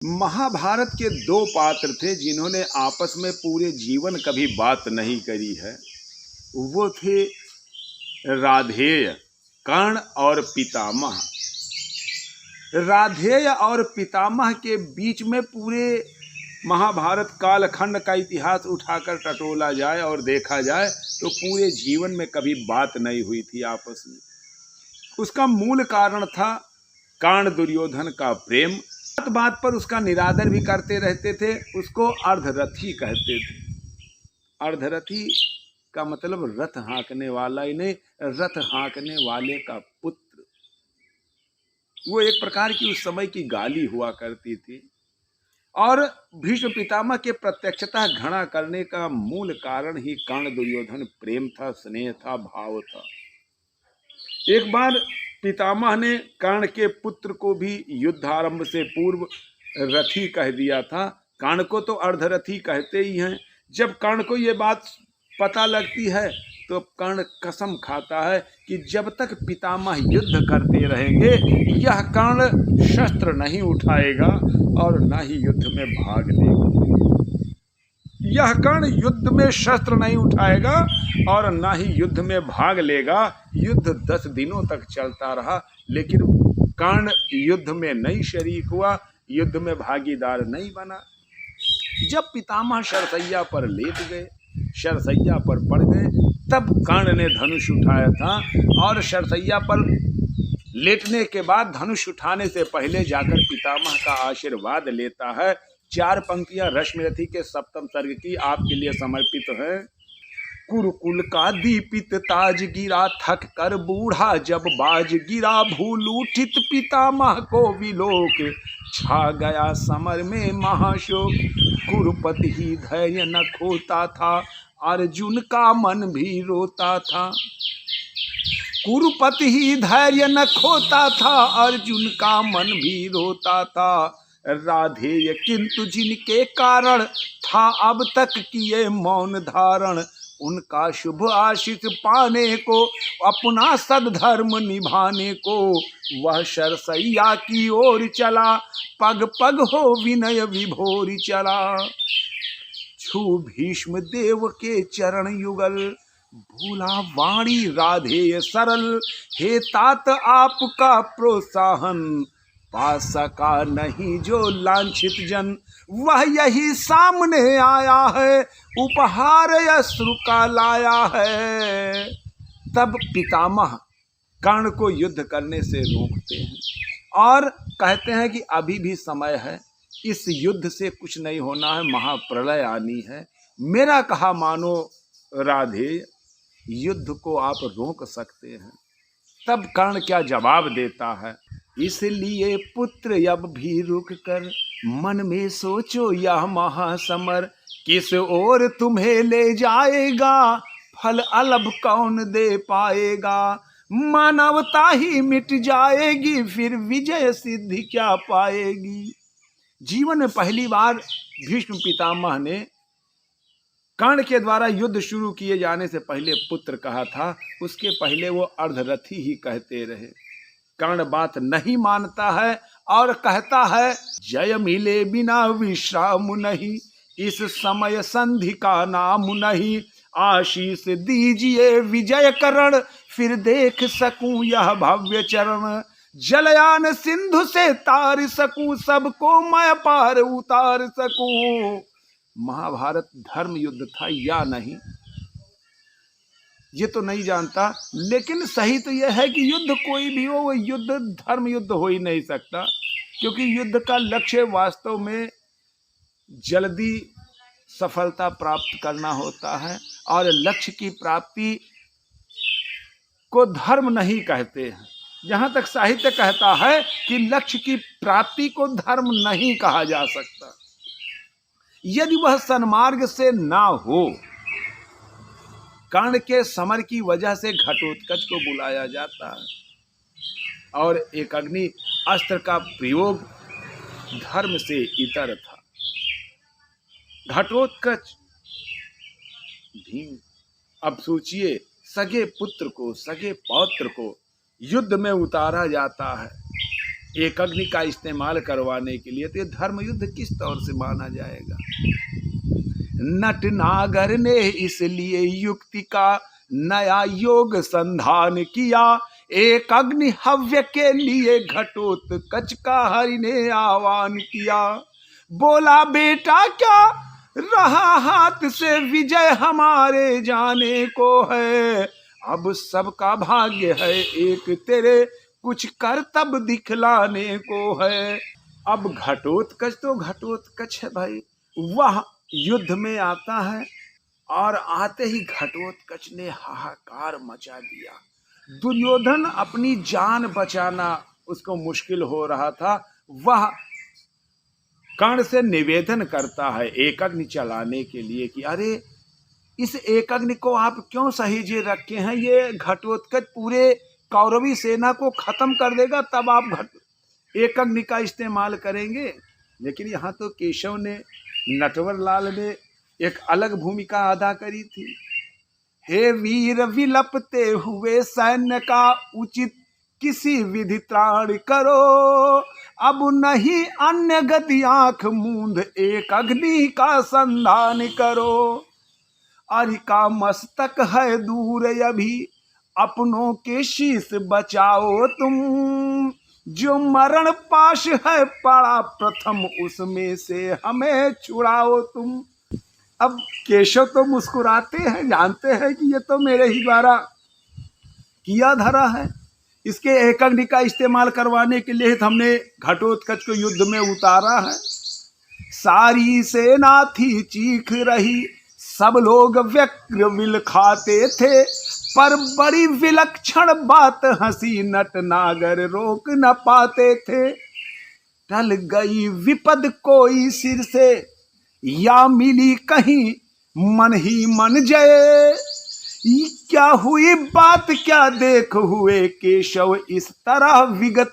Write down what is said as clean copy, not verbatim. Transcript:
महाभारत के दो पात्र थे जिन्होंने आपस में पूरे जीवन कभी बात नहीं करी है। वो थे राधेय, कर्ण और पितामह। राधेय और पितामह के बीच में पूरे महाभारत कालखंड का इतिहास उठाकर टटोला जाए और देखा जाए तो पूरे जीवन में कभी बात नहीं हुई थी आपस में। उसका मूल कारण था कर्ण दुर्योधन का प्रेम। बात पर उसका निरादर भी करते रहते थे। उसको अर्धरथी कहते थे। अर्धरथी का मतलब रथ हाँकने वाला ही नहीं, रथ हाँकने वाले का पुत्र। वो एक प्रकार की उस समय की गाली हुआ करती थी। और भीष्म पितामह के प्रत्यक्षतः घृणा करने का मूल कारण ही कर्ण दुर्योधन प्रेम था, स्नेह था, भाव था। एक बार पितामह ने कर्ण के पुत्र को भी युद्धारंभ से पूर्व रथी कह दिया था। कर्ण को तो अर्धरथी कहते ही हैं। जब कर्ण को ये बात पता लगती है तो कर्ण कसम खाता है कि जब तक पितामह युद्ध करते रहेंगे यह कर्ण शस्त्र नहीं उठाएगा और न ही युद्ध में भाग लेगा। यह कर्ण युद्ध में शस्त्र नहीं उठाएगा और न ही युद्ध में भाग लेगा। युद्ध 10 दिनों तक चलता रहा, लेकिन कर्ण युद्ध में नहीं शरीक हुआ, युद्ध में भागीदार नहीं बना। जब पितामह शरसैया पर लेट गए, शरसैया पर पड़ गए, तब कर्ण ने धनुष उठाया था और शरसैया पर लेटने के बाद धनुष उठाने से पहले जाकर पितामह का आशीर्वाद लेता है। 4 पंक्तियां रश्मिरथी के 7वें सर्ग की आपके लिए समर्पित है। कुरुकुल का दीपित ताज गिरा, थक कर बूढ़ा जब बाज गिरा, भूल उठित पितामह को विलोक, छा गया समर में महाशोक। कुरुपति ही धैर्य न खोता था, अर्जुन का मन भी रोता था। कुरुपति ही धैर्य न खोता था, अर्जुन का मन भी रोता था। राधेय किंतु जिनके कारण था अब तक किए मौन धारण, उनका शुभ आशीष पाने को, अपना सद्धर्म निभाने को, वह शरसैया की ओर चला, पग पग हो विनय विभोर चला। छू भीष्म देव के चरण युगल, भोला वाणी राधेय सरल, हे तात आपका प्रोत्साहन, पा सका नहीं जो लांछित जन, वह यही सामने आया है, उपहार अश्रु का लाया है। तब पितामह कर्ण को युद्ध करने से रोकते हैं और कहते हैं कि अभी भी समय है, इस युद्ध से कुछ नहीं होना है, महाप्रलय आनी है। मेरा कहा मानो राधे, युद्ध को आप रोक सकते हैं। तब कर्ण क्या जवाब देता है, इसलिए पुत्र अब भी रुक कर, मन में सोचो यह महासमर, किस ओर तुम्हें ले जाएगा, फल अलभ कौन दे पाएगा। मानवता ही मिट जाएगी, फिर विजय सिद्धि क्या पाएगी। जीवन में पहली बार भीष्म पितामह ने कर्ण के द्वारा युद्ध शुरू किए जाने से पहले पुत्र कहा था। उसके पहले वो अर्धरथी ही कहते रहे। कर्ण बात नहीं मानता है और कहता है, जय मिले बिना विश्राम नहीं, इस समय संधि का नाम नहीं, आशीष दीजिए विजय करण, फिर देख सकूं यह भव्य चरण। जलयान सिंधु से तार सकूं, सबको मैं पार उतार सकूं। महाभारत धर्म युद्ध था या नहीं ये तो नहीं जानता, लेकिन सही तो यह है कि युद्ध कोई भी हो, वो युद्ध धर्म युद्ध हो ही नहीं सकता, क्योंकि युद्ध का लक्ष्य वास्तव में जल्दी सफलता प्राप्त करना होता है और लक्ष्य की प्राप्ति को धर्म नहीं कहते हैं। जहाँ तक साहित्य कहता है कि लक्ष्य की प्राप्ति को धर्म नहीं कहा जा सकता। यदि वह सन्मार्ग से ना हो, कर्ण के समर की वजह से घटोत्कच को बुलाया जाता है और एक अग्नि अस्त्र का प्रयोग धर्म से इतर था। घटोत्कच भीम, अब सोचिए, सगे पुत्र को, सगे पौत्र को युद्ध में उतारा जाता है एक अग्नि का इस्तेमाल करवाने के लिए, तो ये धर्म युद्ध किस तौर से माना जाएगा? नट नागर ने इसलिए युक्ति का नया योग संधान किया, एक अग्नि हव्य के लिए घटोत्कच का हरि ने आह्वान किया। बोला बेटा क्या रहा हाथ से विजय हमारे जाने को है, अब सबका भाग्य है एक तेरे कुछ करतब दिखलाने को है। अब घटोत्कच तो घटोत्कच है भाई, वह युद्ध में आता है और आते ही घटोत्कच ने हाहाकार मचा दिया। दुर्योधन अपनी जान बचाना उसको मुश्किल हो रहा था, वह कर्ण से निवेदन करता है एक अग्नि चलाने के लिए कि अरे इस एक अग्नि को आप क्यों सहेजे रखे हैं, ये घटोत्कच पूरे कौरवी सेना को खत्म कर देगा, तब आप एक अग्नि का इस्तेमाल करेंगे। लेकिन यहाँ तो केशव ने, नटवर लाल ने एक अलग भूमिका अदा करी थी। हे वीर विलपते हुए सैन्य का उचित किसी विधि त्राण करो, अब नहीं अन्य गति आंख मूंद एक अग्नि का संधान करो। अरि का मस्तक है दूर अभी अपनों के शीश बचाओ तुम, जो मरण पाश है पड़ा प्रथम उसमें से हमें छुड़ाओ तुम। अब केशव तो मुस्कुराते हैं, जानते हैं कि ये तो मेरे ही द्वारा किया धरा है, इसके एक अग्नि का इस्तेमाल करवाने के लिए हमने घटोत्कच को युद्ध में उतारा है। सारी सेना थी चीख रही, सब लोग व्यग्र विल खाते थे, पर बड़ी विलक्षण बात हंसी नट नागर रोक न पाते थे। टल गई विपद कोई सिर से या मिली कहीं मन ही मन जय, क्या हुई बात क्या देख हुए केशव इस तरह विगत